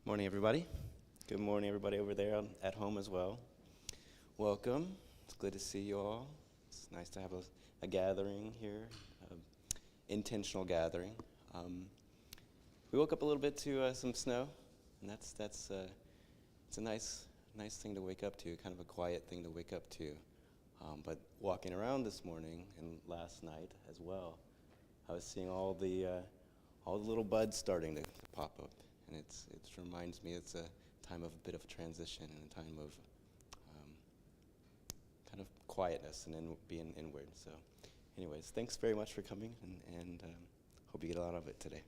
Morning, everybody. Good morning, everybody over there at home as well. Welcome. It's good to see you all. It's nice to have a gathering here, intentional gathering. We woke up a little bit to some snow, and that's it's a nice thing to wake up to, kind of a quiet thing to wake up to. But walking around this morning and last night as well, I was seeing all the little buds starting to pop up. And it reminds me it's a time of a bit of transition and a time of kind of quietness and being inward. So anyways, thanks very much for coming, and hope you get a lot of it today.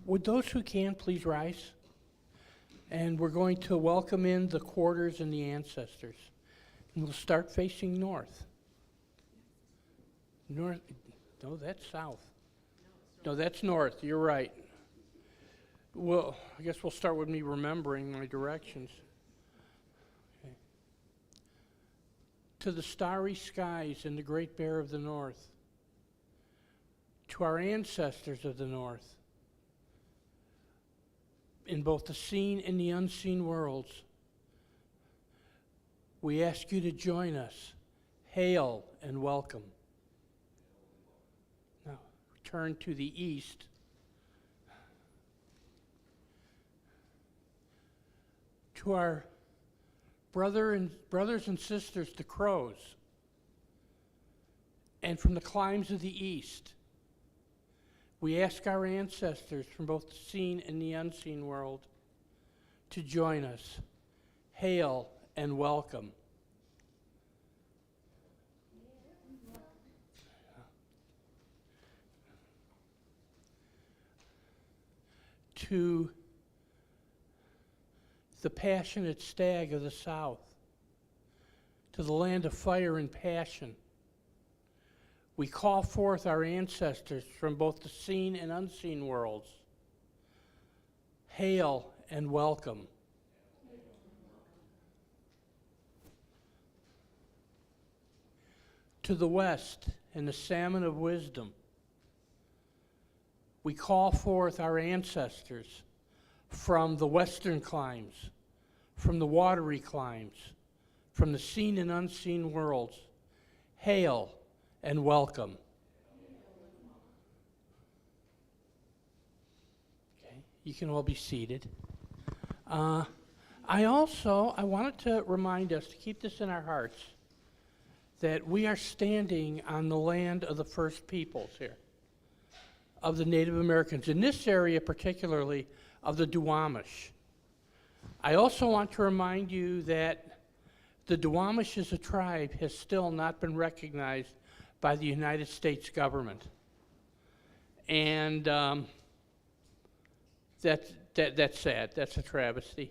Would those who can please rise? And we're going to welcome in the quarters and the ancestors. And we'll start facing north. North? No, that's south. No, that's north. You're right. Well, I guess we'll start with me remembering my directions. Okay. To the starry skies and the great bear of the north. To our ancestors of the north. In both the seen and the unseen worlds, we ask you to join us. Hail and welcome. Now, turn to the east. To our brothers and sisters, the crows, and from the climes of the east, we ask our ancestors from both the seen and the unseen world to join us. Hail and welcome. To the passionate stag of the south, to the land of fire and passion, we call forth our ancestors from both the seen and unseen worlds. Hail and welcome. To the west and the salmon of wisdom, we call forth our ancestors from the western climes, from the watery climes, from the seen and unseen worlds. Hail and welcome. Okay, you can all be seated. I wanted to remind us to keep this in our hearts, that we are standing on the land of the first peoples here, of the Native Americans, in this area particularly of the Duwamish. I also want to remind you that the Duwamish as a tribe has still not been recognized by the United States government. And that's sad. That's a travesty.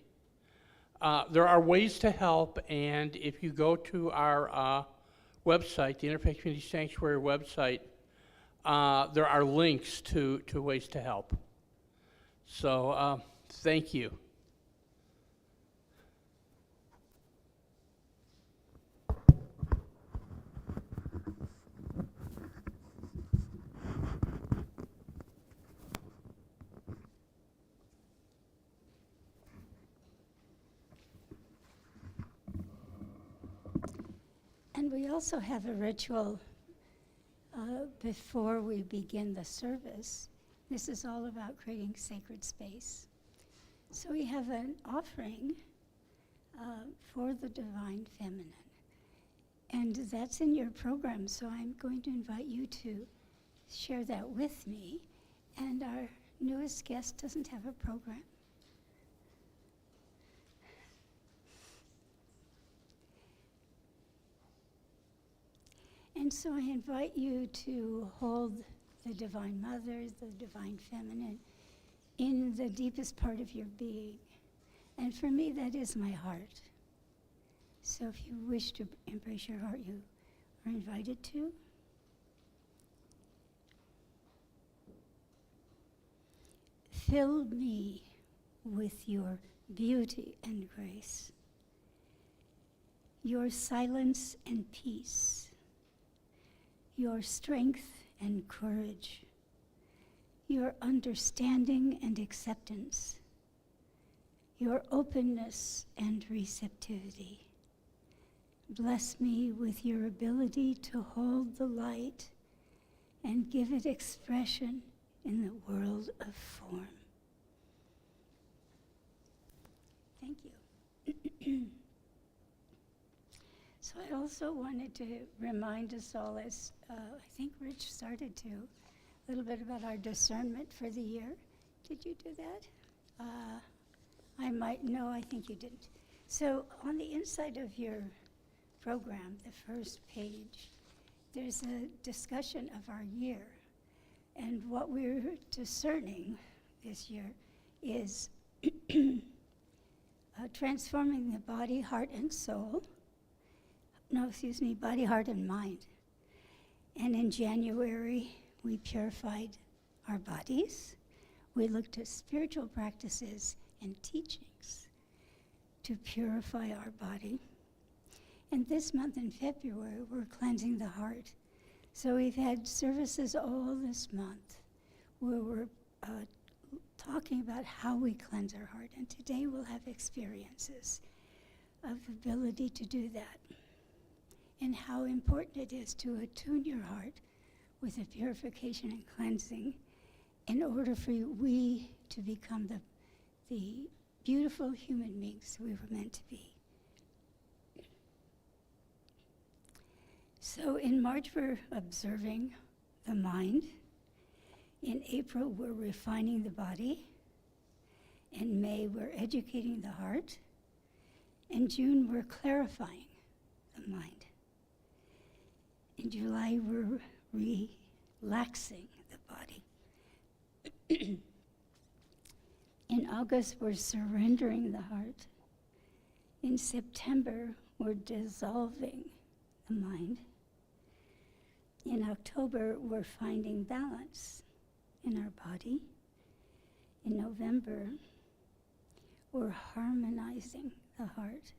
There are ways to help, and if you go to our website, the Interfaith Community Sanctuary website, there are links to ways to help. So thank you. And we also have a ritual before we begin the service. This is all about creating sacred space. So we have an offering for the Divine Feminine. And that's in your program, so I'm going to invite you to share that with me. And our newest guest doesn't have a program. And so I invite you to hold the Divine Mother, the Divine Feminine, in the deepest part of your being. And for me, that is my heart. So if you wish to embrace your heart, you are invited to. Fill me with your beauty and grace, your silence and peace, your strength and courage, your understanding and acceptance, your openness and receptivity. Bless me with your ability to hold the light and give it expression in the world of form. Thank you. So I also wanted to remind us all, as I think Rich started to, a little bit about our discernment for the year. Did you do that? No, I think you didn't. So on the inside of your program, the first page, there's a discussion of our year. And what we're discerning this year is transforming the body, heart, and soul. Body, heart, and mind. And in January, we purified our bodies. We looked at spiritual practices and teachings to purify our body. And this month in February, we're cleansing the heart. So we've had services all this month where we're talking about how we cleanse our heart. And today we'll have experiences of ability to do that, and how important it is to attune your heart with a purification and cleansing in order for we to become the beautiful human beings we were meant to be. So in March, we're observing the mind. In April, we're refining the body. In May, we're educating the heart. In June, we're clarifying the mind. In July, we're relaxing the body. In August, we're surrendering the heart. In September, we're dissolving the mind. In October, we're finding balance in our body. In November, we're harmonizing the heart.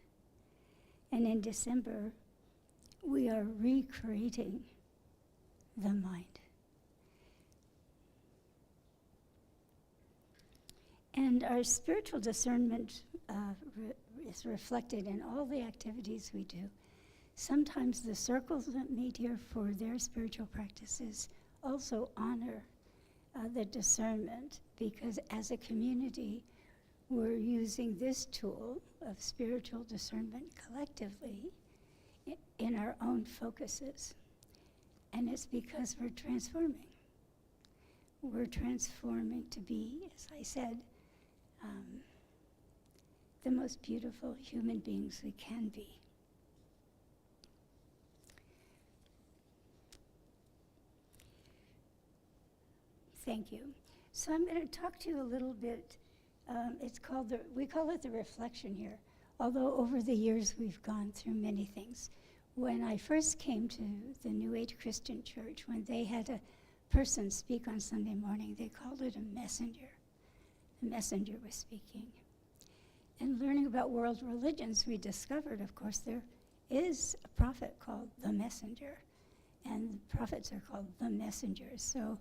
And in December, we are recreating the mind. And our spiritual discernment is reflected in all the activities we do. Sometimes the circles that meet here for their spiritual practices also honor the discernment, because as a community, we're using this tool of spiritual discernment collectively in our own focuses. And it's because we're transforming. We're transforming to be, as I said, the most beautiful human beings we can be. Thank you. So I'm going to talk to you a little bit. We call it the reflection here, although over the years we've gone through many things. When I first came to the New Age Christian Church, when they had a person speak on Sunday morning, they called it a messenger. The messenger was speaking. And learning about world religions, we discovered, of course, there is a prophet called the messenger, and prophets are called the messengers. So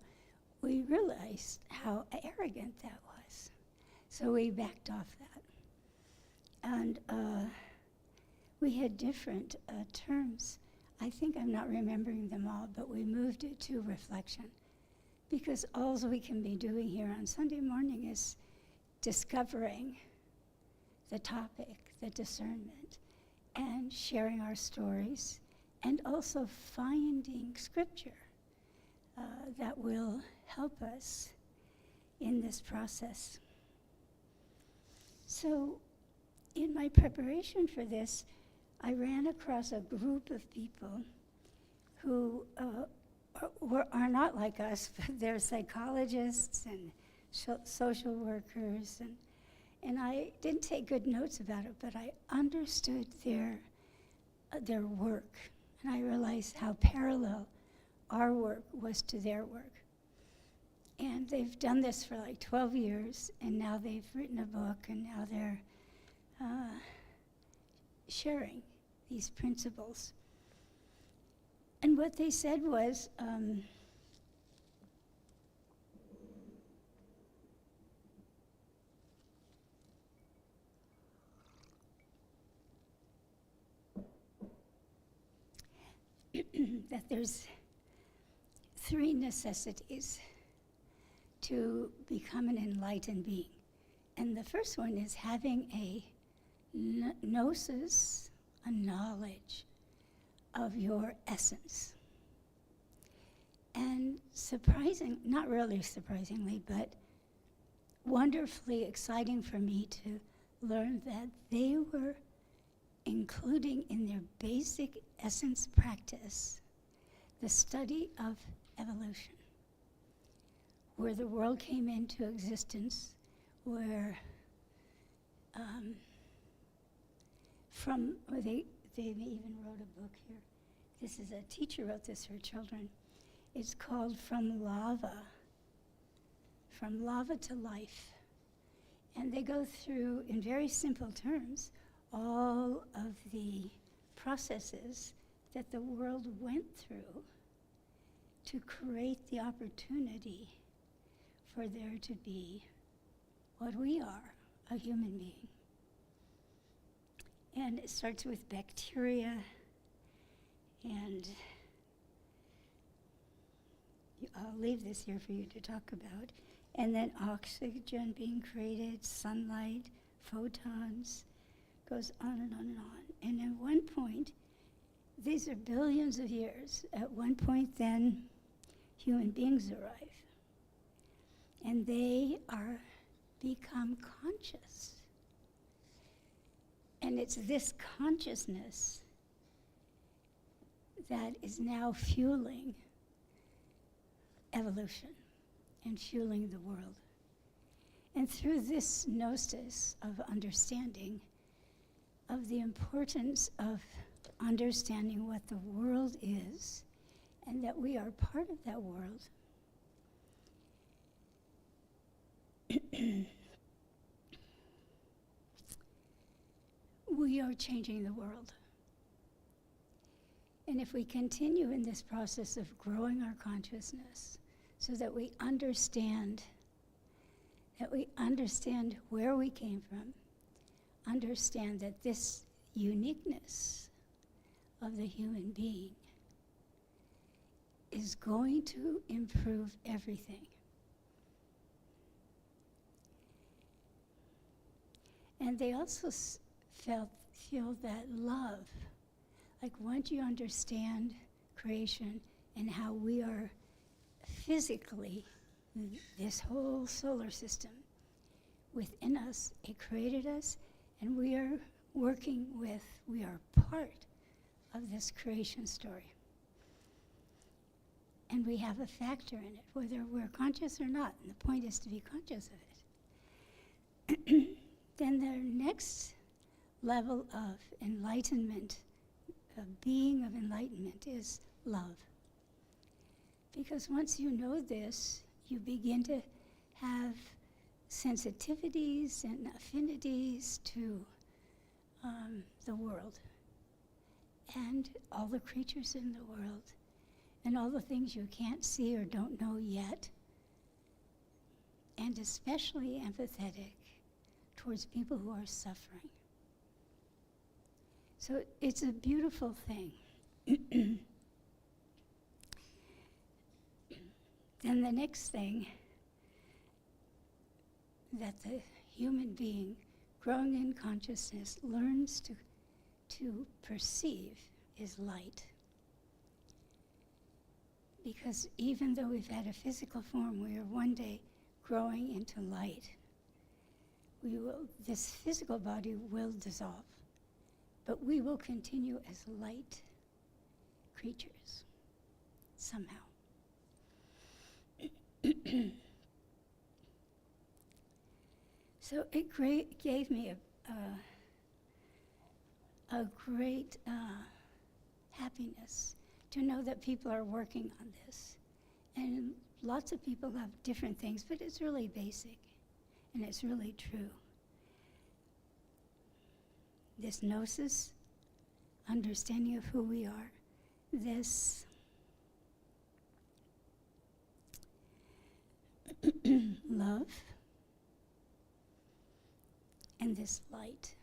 we realized how arrogant that was. So we backed off that. And we had different terms. I think I'm not remembering them all, but we moved it to reflection, because all we can be doing here on Sunday morning is discovering the topic, the discernment, and sharing our stories, and also finding scripture that will help us in this process. So in my preparation for this, I ran across a group of people who are not like us, but they're psychologists and social workers, and I didn't take good notes about it, but I understood their work, And I realized how parallel our work was to their work. And they've done this for like 12 years, and now they've written a book, and now they're sharing these principles. And what they said was, that there's 3 necessities to become an enlightened being. And the first one is having a gnosis, a knowledge of your essence. And not really surprisingly, but wonderfully exciting for me to learn that they were including in their basic essence practice the study of evolution, where the world came into existence, where they even wrote a book here. This is a teacher wrote this for children. It's called From Lava to Life. And they go through, in very simple terms, all of the processes that the world went through to create the opportunity for there to be what we are, a human being. And it starts with bacteria, and I'll leave this here for you to talk about. And then oxygen being created, sunlight, photons, goes on and on and on. And at one point, these are billions of years, at one point then human beings arrive. And they become conscious. And it's this consciousness that is now fueling evolution and fueling the world. And through this gnosis of understanding of the importance of understanding what the world is and that we are part of that world, we are changing the world. And if we continue in this process of growing our consciousness so that we understand where we came from, understand that this uniqueness of the human being is going to improve everything. And they also feel that love, like once you understand creation and how we are physically, this whole solar system within us, it created us, and we are part of this creation story. And we have a factor in it, whether we're conscious or not, and the point is to be conscious of it. Then the next level of enlightenment, a being of enlightenment, is love. Because once you know this, you begin to have sensitivities and affinities to the world and all the creatures in the world and all the things you can't see or don't know yet, and especially empathetic towards people who are suffering. So it's a beautiful thing. Then the next thing that the human being growing in consciousness learns to perceive is light. Because even though we've had a physical form, we are one day growing into light. This physical body will dissolve, but we will continue as light creatures somehow. So it gave me a great happiness happiness to know that people are working on this. And lots of people have different things, but it's really basic, and it's really true. This gnosis, understanding of who we are, this love, and this light.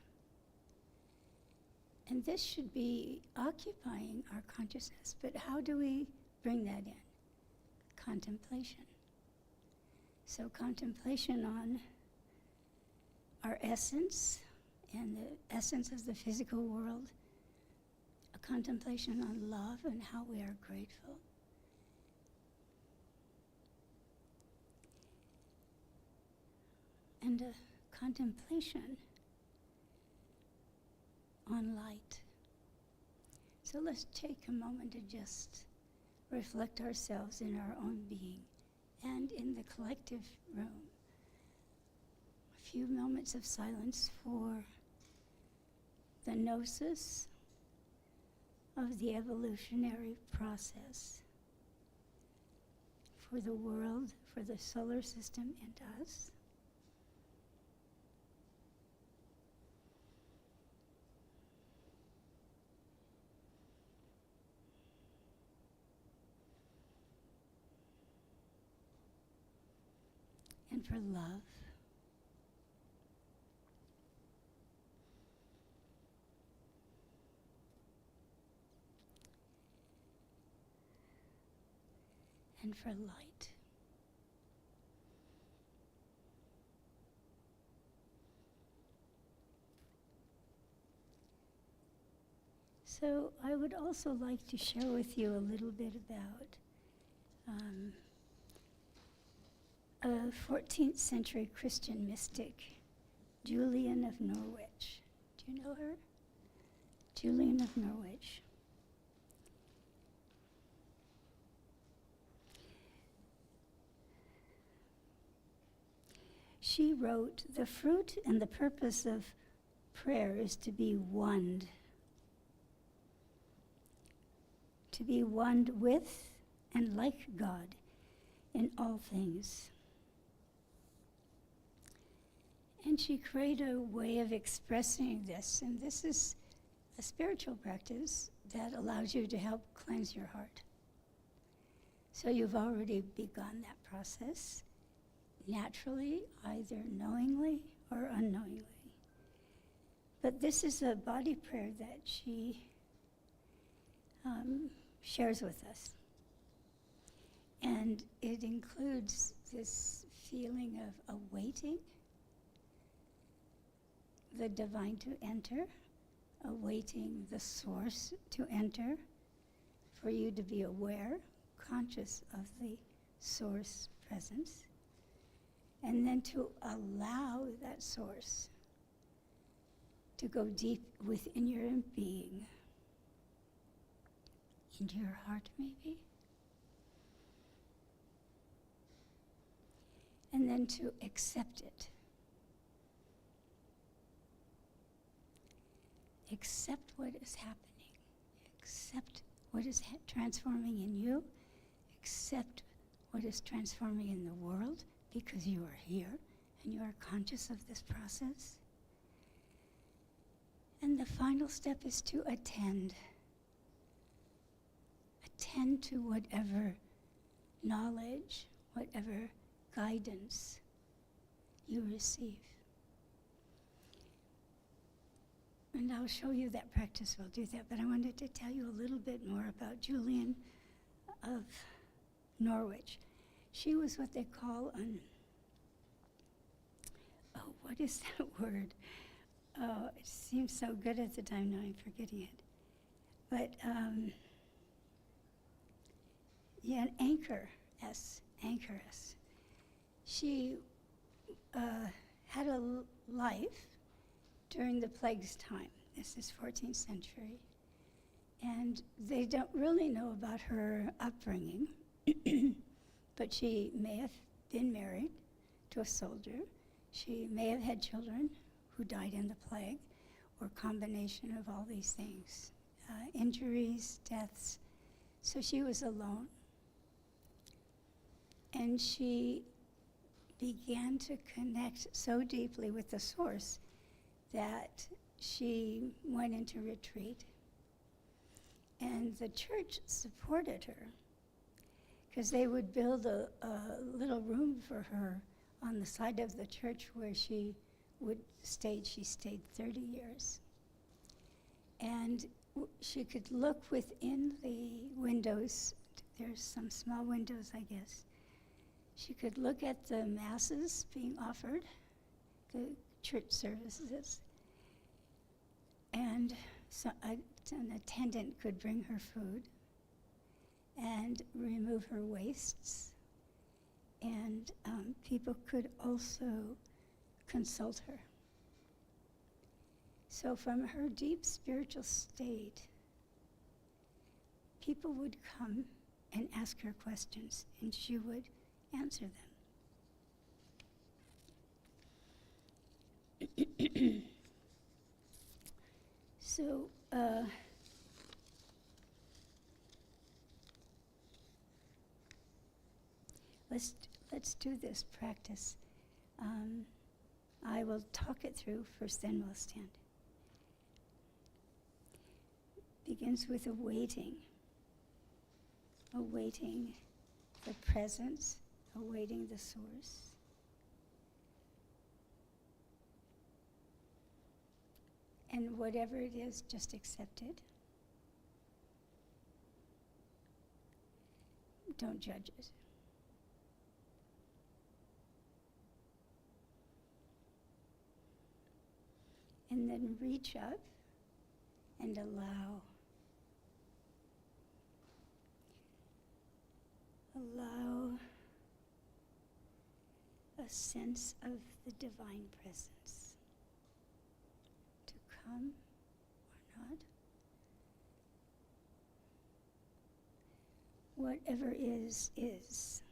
And this should be occupying our consciousness. But how do we bring that in? Contemplation. So contemplation on our essence and the essence of the physical world. A contemplation on love and how we are grateful. And a contemplation on light. So let's take a moment to just reflect ourselves in our own being and in the collective room. A few moments of silence for the gnosis of the evolutionary process, for the world, for the solar system, and us. And for love. And for light. So I would also like to share with you a little bit about a 14th century Christian mystic, Julian of Norwich. Do you know her? Julian of Norwich. She wrote, "The fruit and the purpose of prayer is to be one with and like God in all things." And she created a way of expressing this, and this is a spiritual practice that allows you to help cleanse your heart. So you've already begun that process, naturally, either knowingly or unknowingly. But this is a body prayer that she shares with us. And it includes this feeling of awaiting the divine to enter, awaiting the source to enter, for you to be aware, conscious of the source presence, and then to allow that source to go deep within your being, into your heart maybe, and then to accept it. Accept what is happening. Accept what is transforming in you. Accept what is transforming in the world, because you are here and you are conscious of this process. And the final step is to attend. Attend to whatever knowledge, whatever guidance you receive. And I'll show you that practice will do that, but I wanted to tell you a little bit more about Julian of Norwich. She was what they call what is that word? Oh, it seems so good at the time, now I'm forgetting it. But, an anchoress. She had a life during the plague's time. This is 14th century. And they don't really know about her upbringing, but she may have been married to a soldier. She may have had children who died in the plague, or combination of all these things. injuries, deaths. So she was alone. And she began to connect so deeply with the source that she went into retreat. And the church supported her because they would build a little room for her on the side of the church where she would stay. She stayed 30 years. And she could look within the windows. There's some small windows, I guess. She could look at the masses being offered, the church services, and so an attendant could bring her food and remove her wastes, and people could also consult her. So from her deep spiritual state, people would come and ask her questions, and she would answer them. So, let's do this practice. I will talk it through first, then we'll stand. Begins with awaiting the presence, awaiting the source. And whatever it is, just accept it. Don't judge it. And then reach up and allow a sense of the divine presence to come or not. Whatever is, is.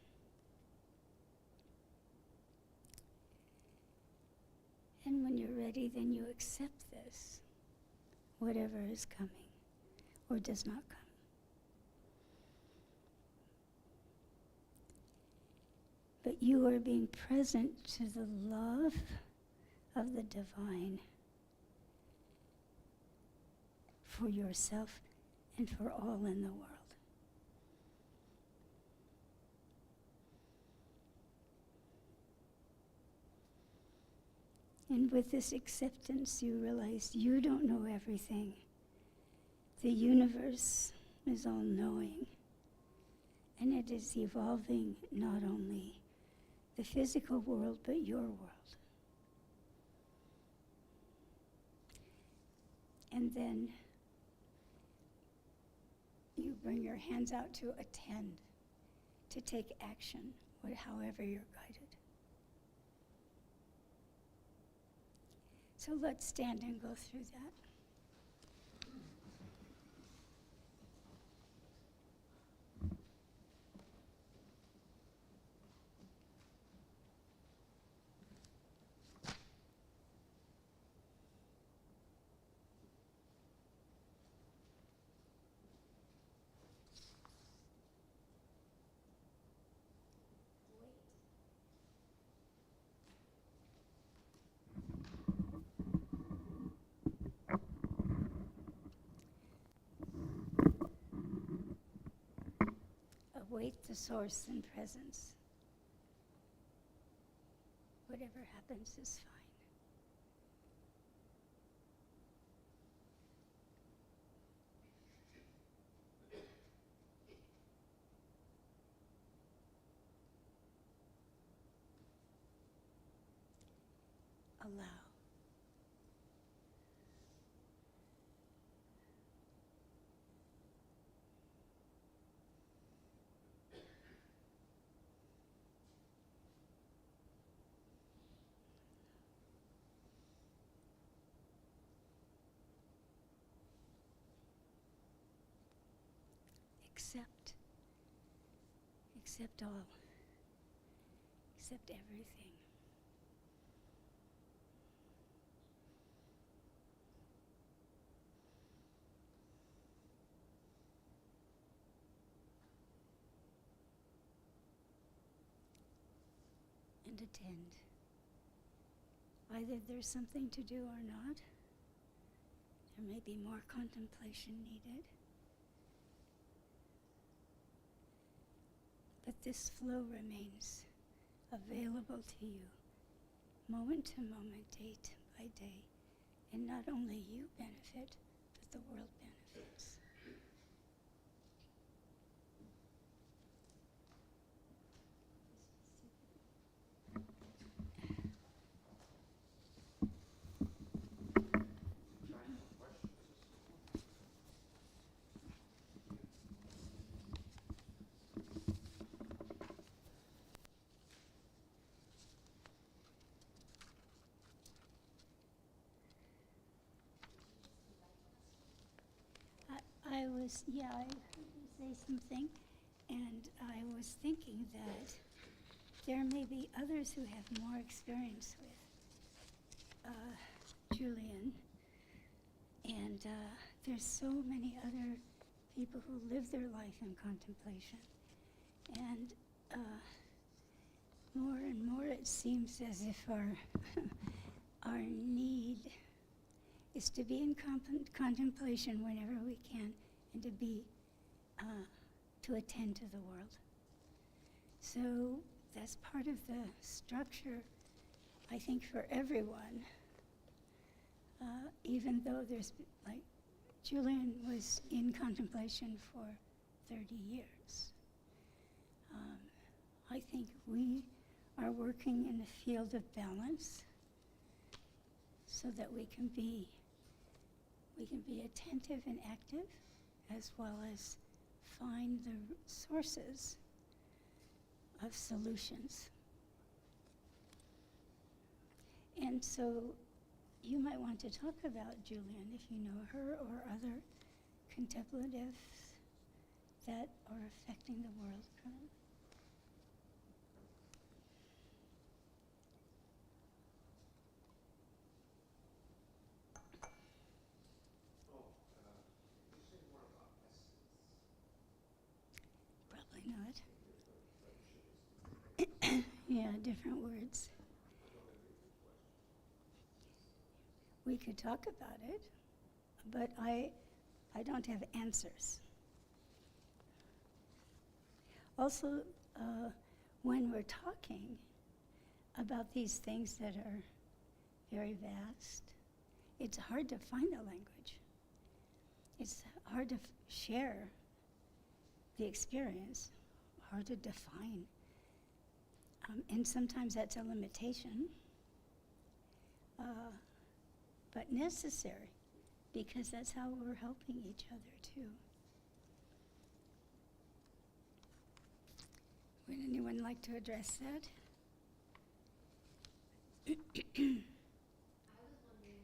And when you're ready, then you accept this, whatever is coming or does not come. But you are being present to the love of the divine for yourself and for all in the world. And with this acceptance, you realize you don't know everything. The universe is all-knowing, and it is evolving not only the physical world, but your world. And then you bring your hands out to attend, to take action, however you're guided. So let's stand and go through that. Await the source and presence. Whatever happens is fine. Allow. Accept all. Accept everything. and attend. Either there's something to do or not. There may be more contemplation needed. But this flow remains available to you, moment to moment, day by day. And not only you benefit, but the world benefits. I heard you say something, and I was thinking that there may be others who have more experience with Julian, and there's so many other people who live their life in contemplation, and more and more it seems as if our need is to be in contemplation whenever we can, and to be, to attend to the world. So that's part of the structure, I think, for everyone. Even though there's, like, Julian was in contemplation for 30 years. I think we are working in a field of balance so that we can be attentive and active, as well as find the sources of solutions. And so you might want to talk about Julian, if you know her or other contemplatives that are affecting the world currently. Probably not. Yeah, different words. We could talk about it, but I don't have answers. Also, when we're talking about these things that are very vast, it's hard to find a language. It's hard to share the experience, hard to define. And sometimes that's a limitation, but necessary, because that's how we're helping each other too. Would anyone like to address that? I was wondering, I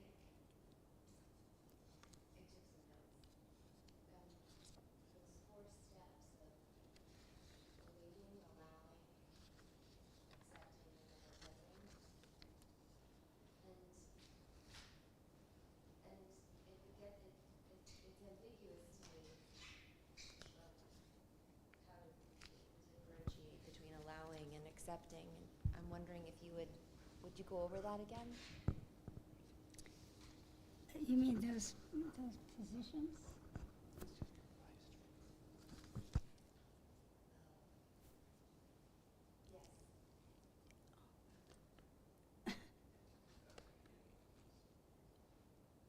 took some notes. Those 4 steps of awaiting, allowing, accepting, and then attending. And it's ambiguous to me how to differentiate between allowing and accepting. And I'm wondering if you would you go over that again? You mean those positions? Yes.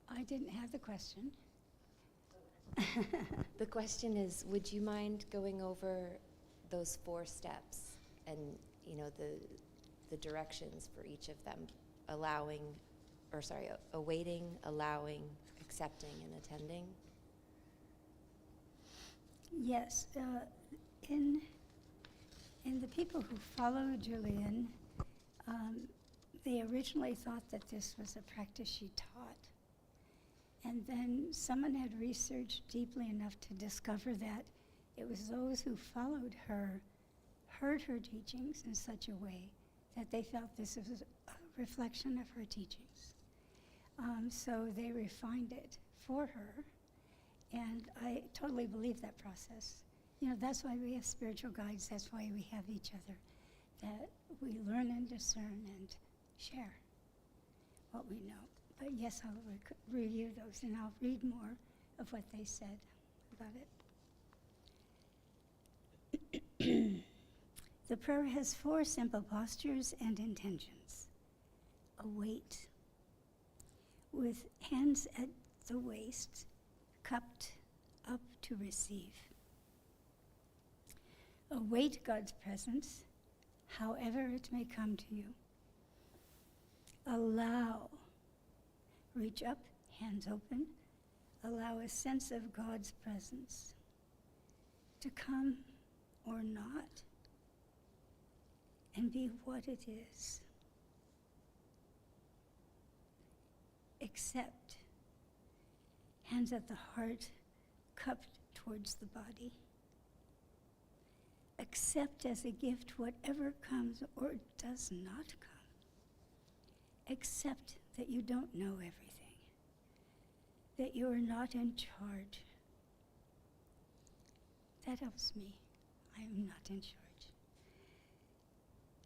I didn't have the question. The question is, would you mind going over those 4 steps and, the directions for each of them, awaiting, allowing, accepting, and attending? Yes, in the people who follow Julian, they originally thought that this was a practice she taught. And then someone had researched deeply enough to discover that it was those who followed her, heard her teachings in such a way that they felt this was a reflection of her teachings. So they refined it for her, and I totally believe that process. That's why we have spiritual guides, that's why we have each other, that we learn and discern and share what we know. But yes, I'll review those, and I'll read more of what they said about it. The prayer has 4 simple postures and intentions. Await, with hands at the waist, cupped up to receive. Await God's presence, however it may come to you. Allow, reach up, hands open, allow a sense of God's presence to come or not, and be what it is. Accept, hands at the heart, cupped towards the body. Accept as a gift whatever comes or does not come. Accept that you don't know everything, that you are not in charge. That helps me. I am not in charge.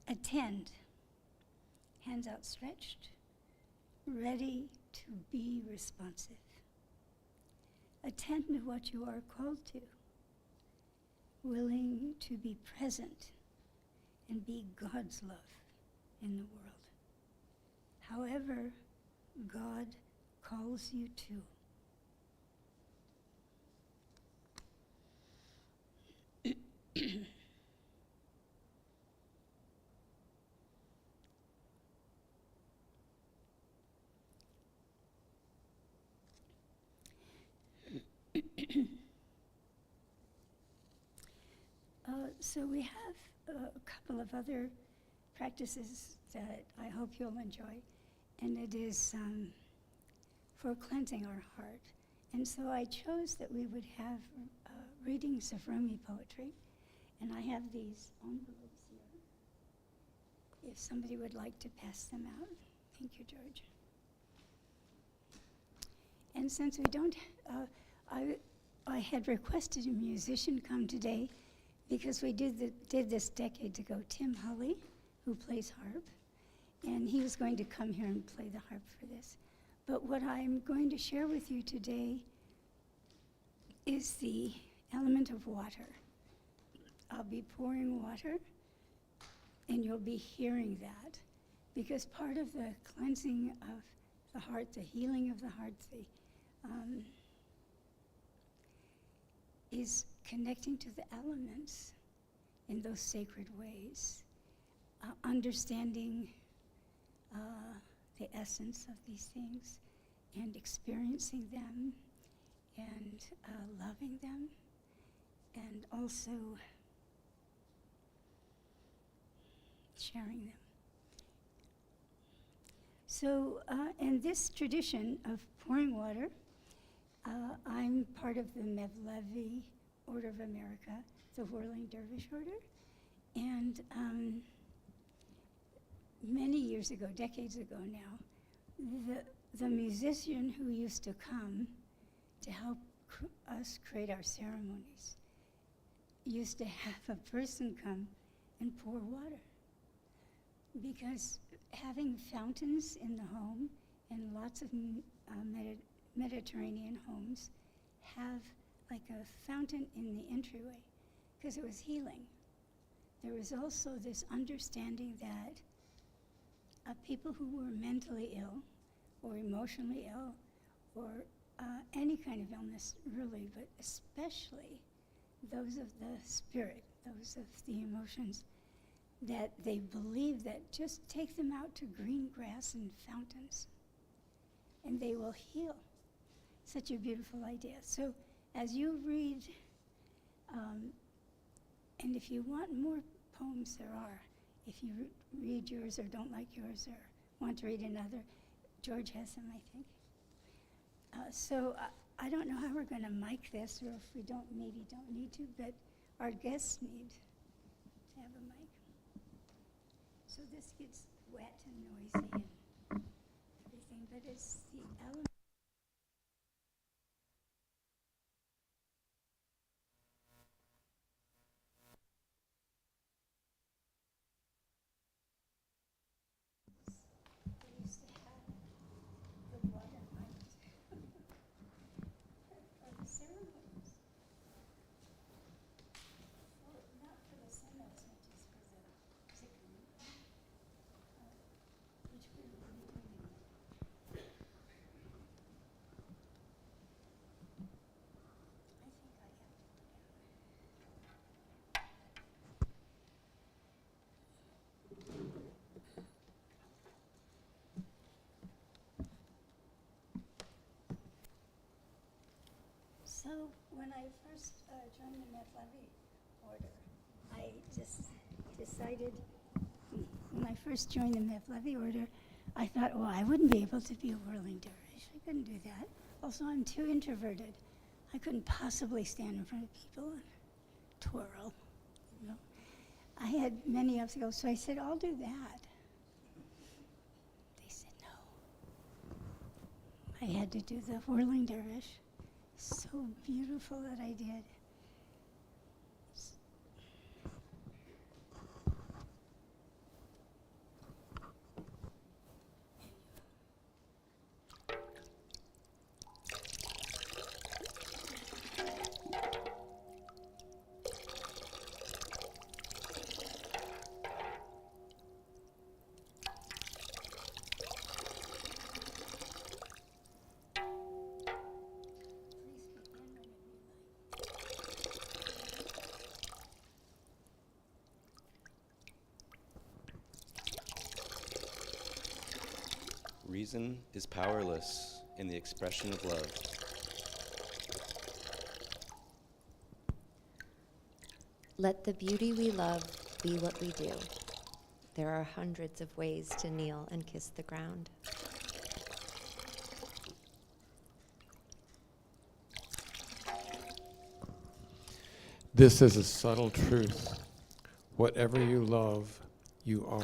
Attend, hands outstretched, ready to be responsive. Attend to what you are called to, willing to be present and be God's love in the world. However God calls you to. So we have a couple of other practices that I hope you'll enjoy, and it is for cleansing our heart. And so I chose that we would have readings of Rumi poetry, and I have these envelopes here. If somebody would like to pass them out. Thank you, George. And since we don't, I had requested a musician come today because we did this decades ago. Tim Hulley, who plays harp, and he was going to come here and play the harp for this. But what I'm going to share with you today is the element of water. I'll be pouring water, and you'll be hearing that, because part of the cleansing of the heart, the healing of the heart, is connecting to the elements in those sacred ways, understanding the essence of these things and experiencing them and loving them, and also sharing them. So in this tradition of pouring water, I'm part of the Mevlana Order of America, the Whirling Dervish Order, and many years ago, decades ago now, the musician who used to come to help us create our ceremonies used to have a person come and pour water, because having fountains in the home, and lots of Mediterranean homes have like a fountain in the entryway, because it was healing. There was also this understanding that people who were mentally ill or emotionally ill or any kind of illness really, but especially those of the spirit, those of the emotions, that they believe that just take them out to green grass and fountains and they will heal. Such a beautiful idea. So as you read, and if you want more poems, there are. If you read yours or don't like yours or want to read another, George has them, I think. So I don't know how we're going to mic this, or if we maybe don't need to, but our guests need to have a mic. So this gets wet and noisy and everything, but it's the element. when I first joined the Mevlana order, I just decided, when I first joined the Mevlana order, I thought, well, I wouldn't be able to be a whirling dervish. I couldn't do that. Also, I'm too introverted. I couldn't possibly stand in front of people and twirl. You know? I had many obstacles, so I said, I'll do that. They said no. I had to do the whirling dervish. So beautiful that I did. Reason is powerless in the expression of love. Let the beauty we love be what we do. There are hundreds of ways to kneel and kiss the ground. This is a subtle truth. Whatever you love, you are.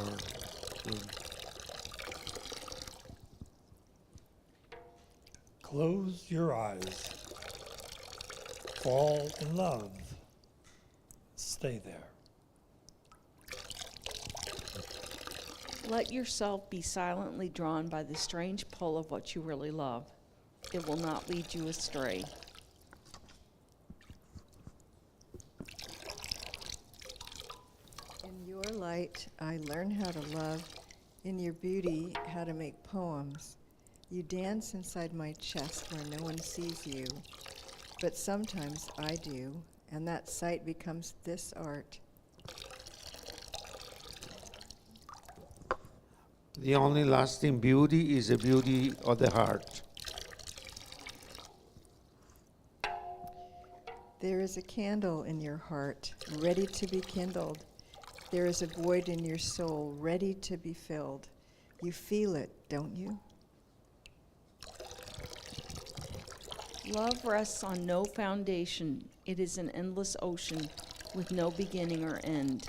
Close your eyes. Fall in love. Stay there. Let yourself be silently drawn by the strange pull of what you really love. It will not lead you astray. In your light, I learn how to love. In your beauty, how to make poems. You dance inside my chest where no one sees you, but sometimes I do, and that sight becomes this art. The only lasting beauty is the beauty of the heart. There is a candle in your heart, ready to be kindled. There is a void in your soul, ready to be filled. You feel it, don't you? Love rests on no foundation. It is an endless ocean with no beginning or end.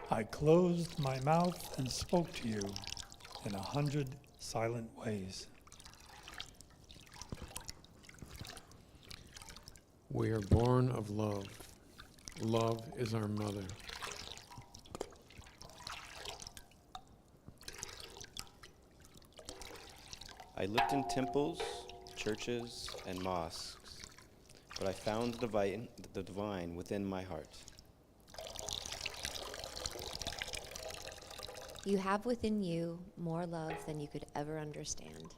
I closed my mouth and spoke to you in 100 silent ways. We are born of love. Love is our mother. I looked in temples, churches, and mosques, but I found the divine within my heart. You have within you more love than you could ever understand.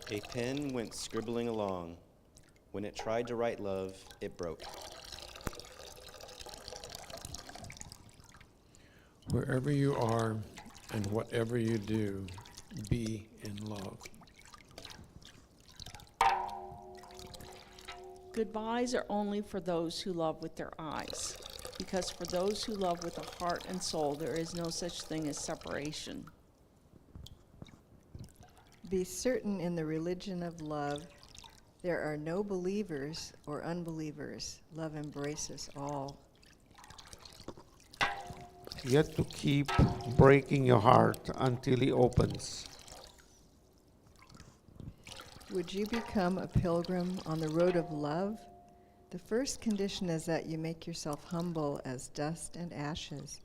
A pen went scribbling along. When it tried to write love, it broke. Wherever you are and whatever you do, be in love. Goodbyes are only for those who love with their eyes, because for those who love with the heart and soul, there is no such thing as separation. Be certain in the religion of love, there are no believers or unbelievers. Love embraces all. You have to keep breaking your heart until it opens. Would you become a pilgrim on the road of love? The first condition is that you make yourself humble as dust and ashes.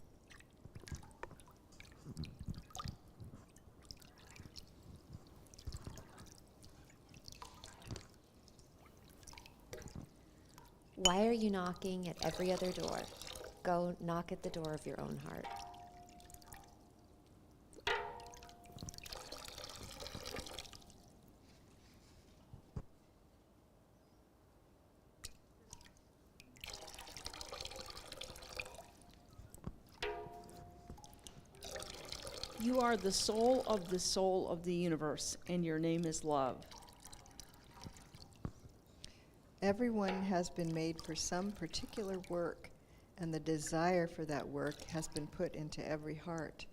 Why are you knocking at every other door? Go knock at the door of your own heart. You are the soul of the universe, and your name is love. Everyone has been made for some particular work, and the desire for that work has been put into every heart.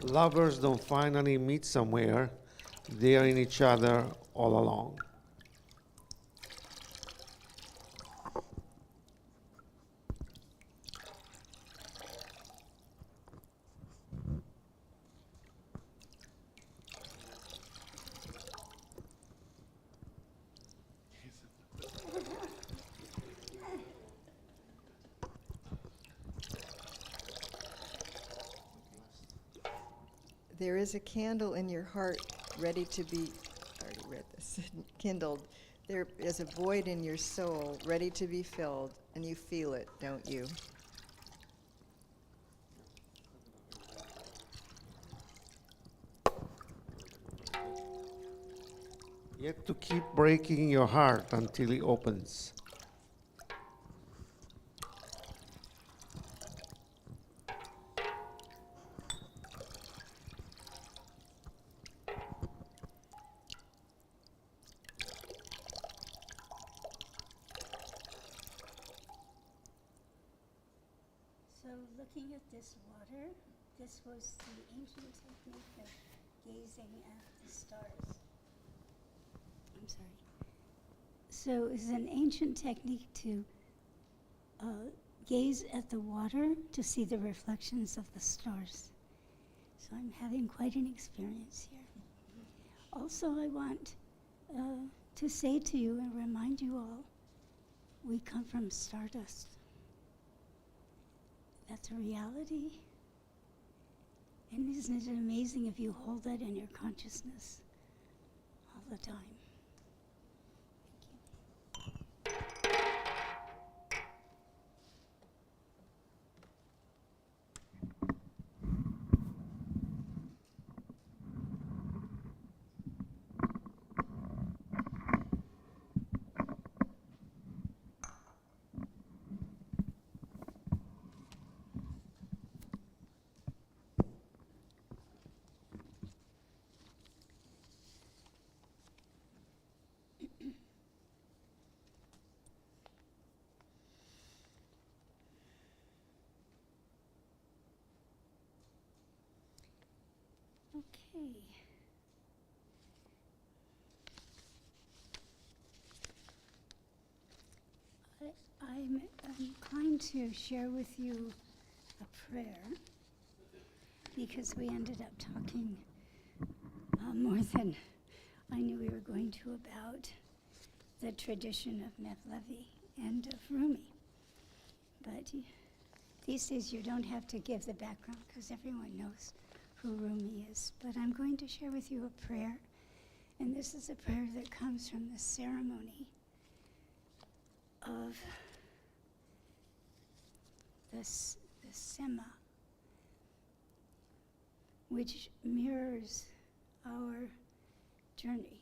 Lovers don't finally meet somewhere, they are in each other all along. There is a candle in your heart ready to be, I already read this, kindled. There is a void in your soul ready to be filled, and you feel it, don't you? Yet to keep breaking your heart until it opens. So looking at this water, this was the ancient technique of gazing at the stars. I'm sorry. So it's an ancient technique to gaze at the water to see the reflections of the stars. So I'm having quite an experience here. Also, I want to say to you and remind you all, we come from stardust. That's a reality. And isn't it amazing if you hold that in your consciousness all the time? Okay. I'm inclined to share with you a prayer because we ended up talking more than I knew we were going to about the tradition of Mevlana and of Rumi. But these days you don't have to give the background because everyone knows who Rumi is. But I'm going to share with you a prayer, and this is a prayer that comes from the ceremony of the Sema, which mirrors our journey.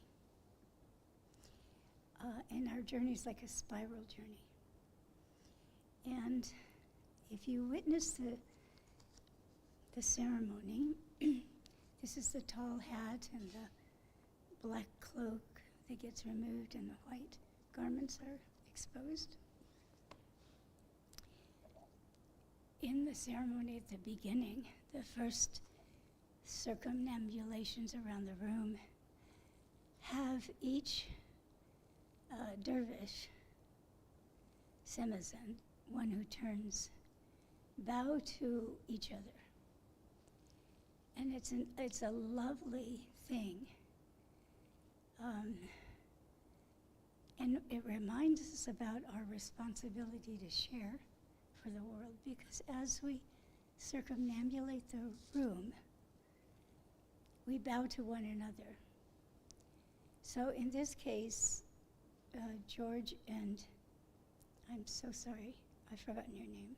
And our journey is like a spiral journey. And if you witness the ceremony, this is the tall hat and the black cloak that gets removed and the white garments are exposed. In the ceremony at the beginning, the first circumambulations around the room have each dervish, Semazan, one who turns, bow to each other. And it's a lovely thing. And it reminds us about our responsibility to share for the world, because as we circumambulate the room, we bow to one another. So in this case, George and, I'm so sorry, I've forgotten your name.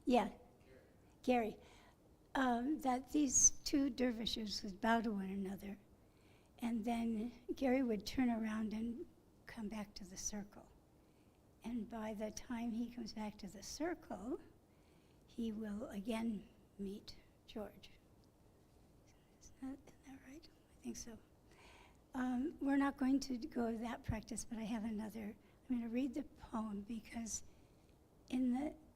Yeah, Gary. That these two dervishes would bow to one another And then Gary would turn around and come back to the circle. And by the time he comes back to the circle, he will again meet George. Isn't that right? I think so. We're not going to go to that practice, but I have another. I'm going to read the poem because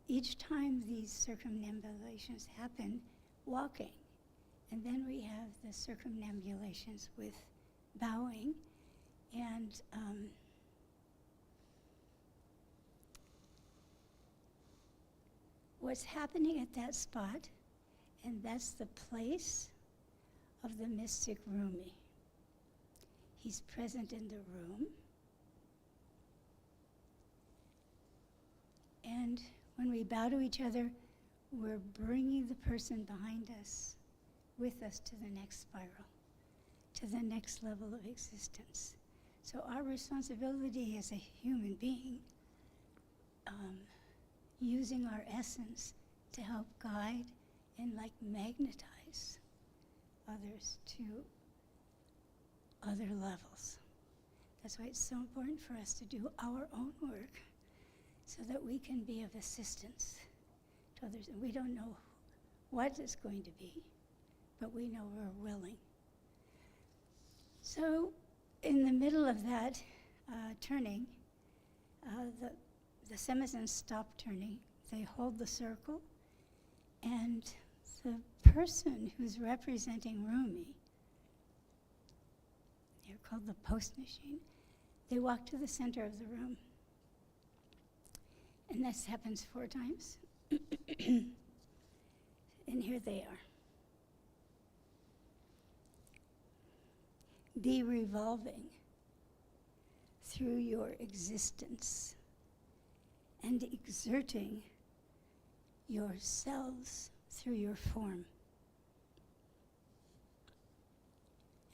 each time these circumambulations happen, walking, and then we have the circumambulations with bowing, and what's happening at that spot, and that's the place of the mystic Rumi. He's present in the room. And when we bow to each other, we're bringing the person behind us with us to the next spiral, to the next level of existence. So our responsibility as a human being, using our essence to help guide and like magnetize others to other levels. That's why it's so important for us to do our own work so that we can be of assistance to others. And we don't know what it's going to be, but we know we're willing. So in the middle of that turning, the Semizans stop turning. They hold the circle, and the person who's representing Rumi, they're called the post machine, they walk to the center of the room. And this happens 4 times. And here they are. Be revolving through your existence and exerting yourselves through your form.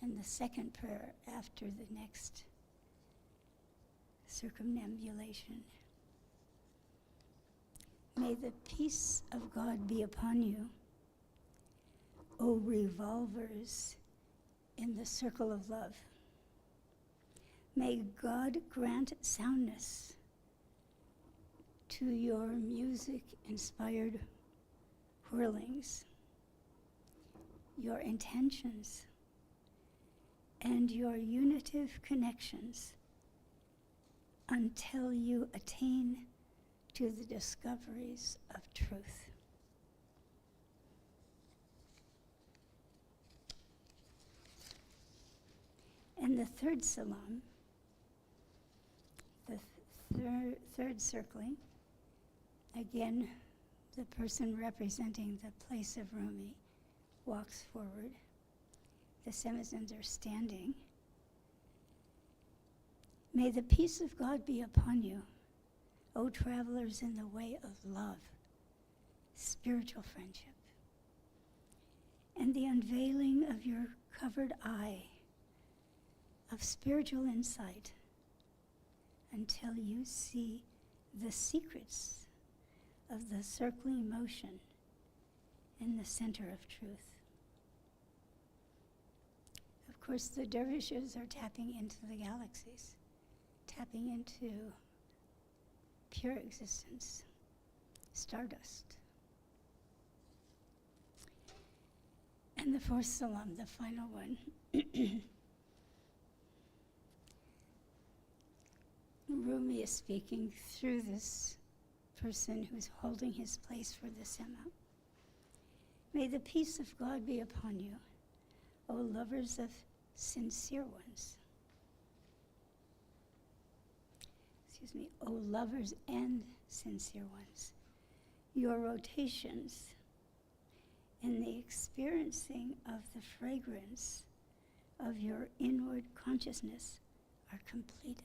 And the second prayer after the next circumambulation. May the peace of God be upon you, O revolvers in the circle of love. May God grant soundness to your music-inspired whirlings, your intentions, and your unitive connections until you attain to the discoveries of truth. And the third salam, the third circling, again, the person representing the place of Rumi walks forward. The Semizans are standing. May the peace of God be upon you, O travelers in the way of love, spiritual friendship, and the unveiling of your covered eye of spiritual insight until you see the secrets of the circling motion in the center of truth. Of course, the dervishes are tapping into the galaxies, tapping into pure existence, stardust. And the fourth salam, the final one. Rumi is speaking through this person who's holding his place for the Sema. May the peace of God be upon you, O lovers of sincere ones. Excuse me, O lovers and sincere ones. Your rotations in the experiencing of the fragrance of your inward consciousness are completed.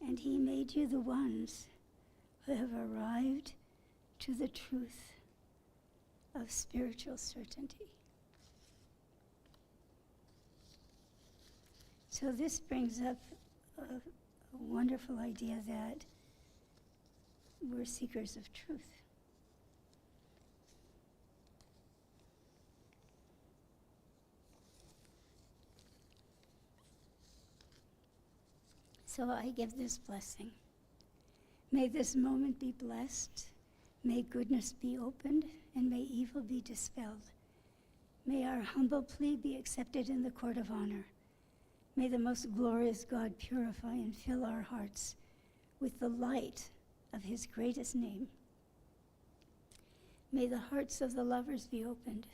And he made you the ones who have arrived to the truth of spiritual certainty. So this brings up a wonderful idea that we're seekers of truth. So I give this blessing. May this moment be blessed. May goodness be opened, and may evil be dispelled. May our humble plea be accepted in the court of honor. May the most glorious God purify and fill our hearts with the light of his greatest name. May the hearts of the lovers be opened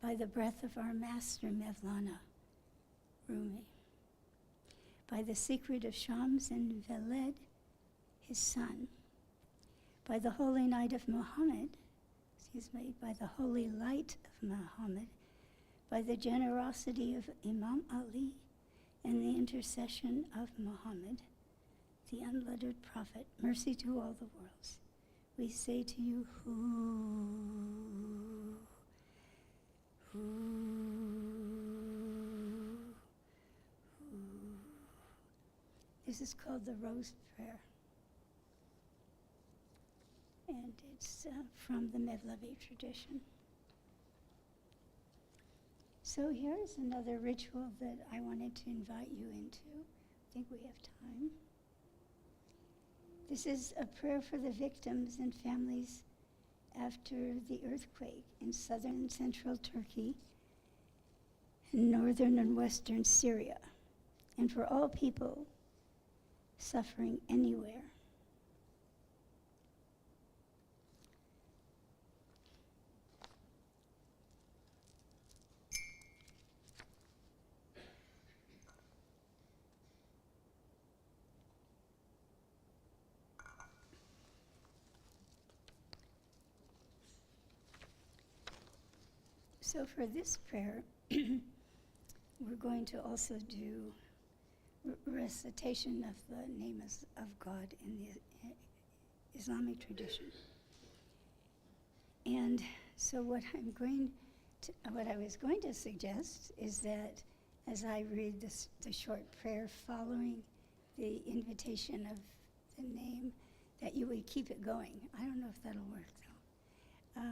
by the breath of our master Mevlana, Rumi, by the secret of Shams and Veled, his son, by the holy night of Muhammad, by the holy light of Muhammad, by the generosity of Imam Ali, and the intercession of Muhammad, the unlettered prophet, mercy to all the worlds. We say to you, This is called the Rose Prayer. And it's from the Mevlana tradition. So here's another ritual that I wanted to invite you into. I think we have time. This is a prayer for the victims and families after the earthquake in southern and central Turkey, and northern and western Syria, and for all people suffering anywhere. So for this prayer, we're going to also do recitation of the name of God in the Islamic tradition. And so what I was going to suggest is that as I read the short prayer following the invitation of the name, that you would keep it going. I don't know if that'll work though.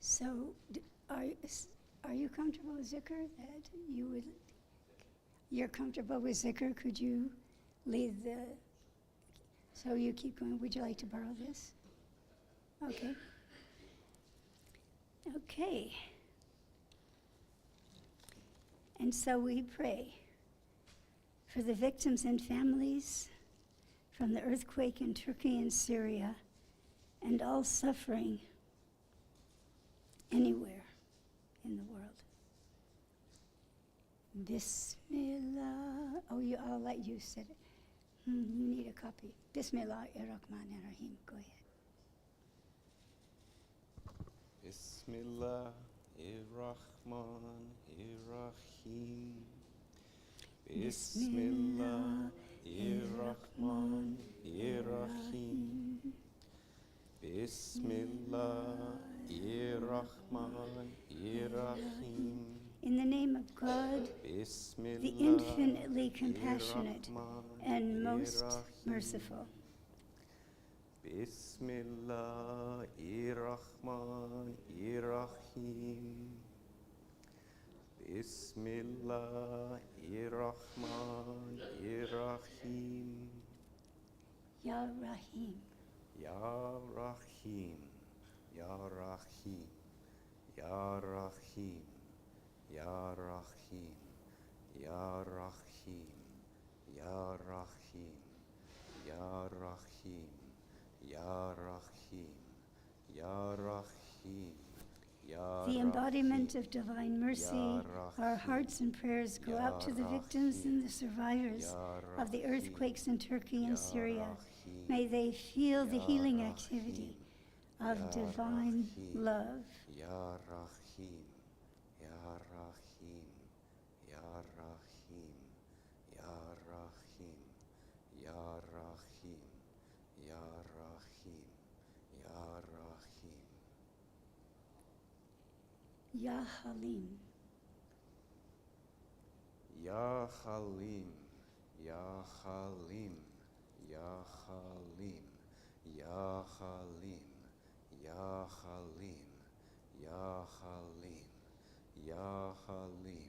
So are you comfortable with zikr? That you're comfortable with zikr? Could you lead so you keep going. Would you like to borrow this? Okay. Okay. And so we pray for the victims and families from the earthquake in Turkey and Syria, and all suffering anywhere in the world. Bismillah. I'll let you say it. You need a copy. Bismillahirrahmanirrahim. Go ahead. Bismillahirrahmanirrahim. Bismillahirrahmanirrahim. Bismillahirrahmanirrahim. In the name of God, the infinitely compassionate and most merciful. Bismillahirrahmanirrahim. Bismillahirrahmanirrahim. Ya Rahim. Ya Rahim. Ya Rahim. Ya Rahim. Ya Rahim. Ya Rahim. Ya Rahim. Ya Rahim. Ya Rahim. Ya Rahim. The embodiment of divine mercy, our hearts and prayers go out to the victims and the survivors of the earthquakes in Turkey and Syria. May they feel the healing activity of divine love. Ya Rahim. Ya Rahim. Ya Rahim. Ya Rahim. Ya Rahim. Ya Rahim. Ya Rahim. Ya Halim. Ya Halim. Ya Halim. Ya Halim. Ya Halim. Ya Halim. Ya Halim. Ya Halim.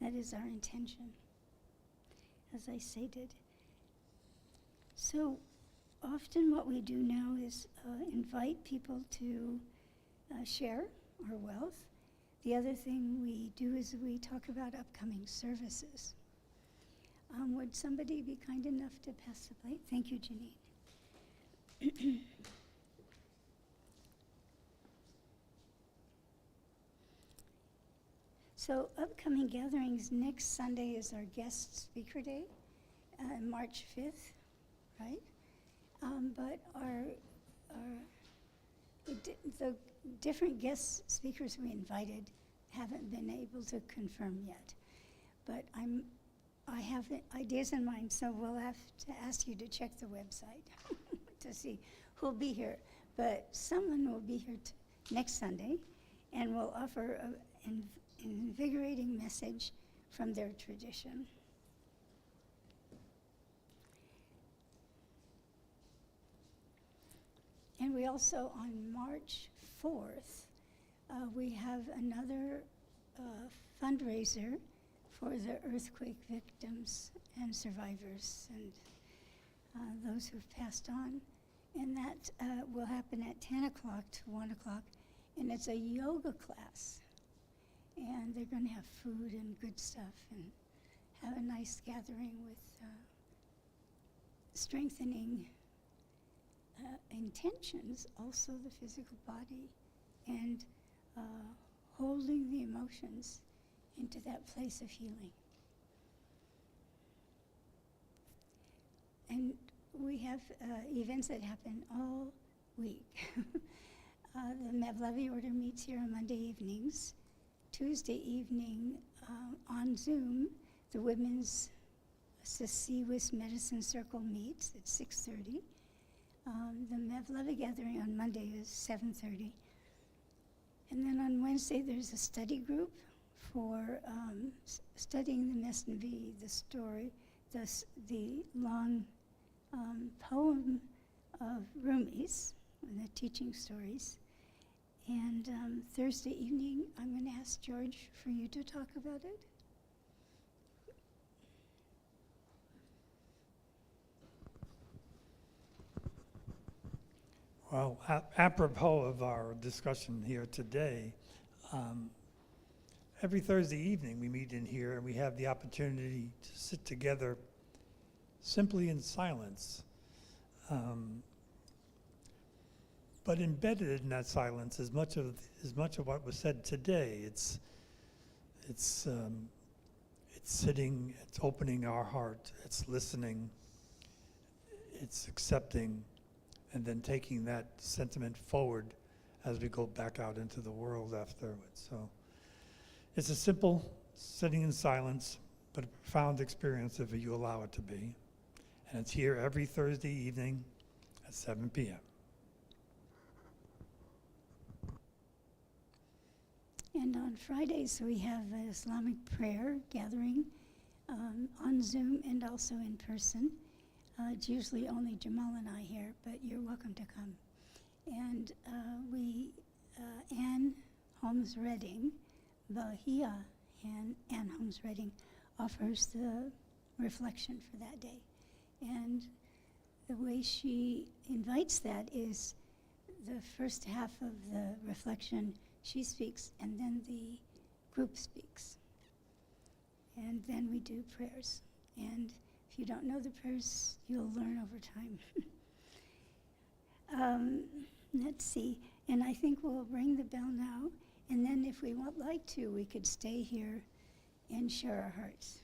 That is our intention, as I stated. So often what we do now is invite people to share our wealth. The other thing we do is we talk about upcoming services. Would somebody be kind enough to pass the plate? Thank you, Janine. So upcoming gatherings, next Sunday is our guest speaker day, March 5th, right? But the different guest speakers we invited haven't been able to confirm yet. But I have ideas in mind, so we'll have to ask you to check the website to see who'll be here. But someone will be here next Sunday, and will offer an invigorating message from their tradition. And we also, on March 4th, we have another fundraiser for the earthquake victims and survivors and those who've passed on. And that will happen at 10 o'clock to 1 o'clock. And it's a yoga class. And they're going to have food and good stuff and have a nice gathering with strengthening intentions, also the physical body, and holding the emotions into that place of healing. And we have events that happen all week. The Mevlana order meets here on Monday evenings. Tuesday evening on Zoom, the Women's Sasiwis Medicine Circle meets at 6:30. The Mevlana gathering on Monday is 7:30. And then on Wednesday, there's a study group for studying the Mesnavi, the story, the long poem of Rumi's, the teaching stories. And Thursday evening, I'm going to ask George for you to talk about it. Well, apropos of our discussion here today, every Thursday evening we meet in here and we have the opportunity to sit together simply in silence. But embedded in that silence is much of what was said today. It's sitting, it's opening our heart, it's listening, it's accepting, and then taking that sentiment forward as we go back out into the world afterwards. So it's a simple sitting in silence, but a profound experience if you allow it to be. And it's here every Thursday evening at 7 p.m. And on Fridays, we have an Islamic prayer gathering on Zoom and also in person. It's usually only Jamal and I here, but you're welcome to come. And Ann Holmes Redding, Bahia Ann Holmes Redding, offers the reflection for that day. And the way she invites that is the first half of the reflection, she speaks, and then the group speaks. And then we do prayers. And if you don't know the prayers, you'll learn over time. Let's see. And I think we'll ring the bell now. And then if we would like to, we could stay here and share our hearts.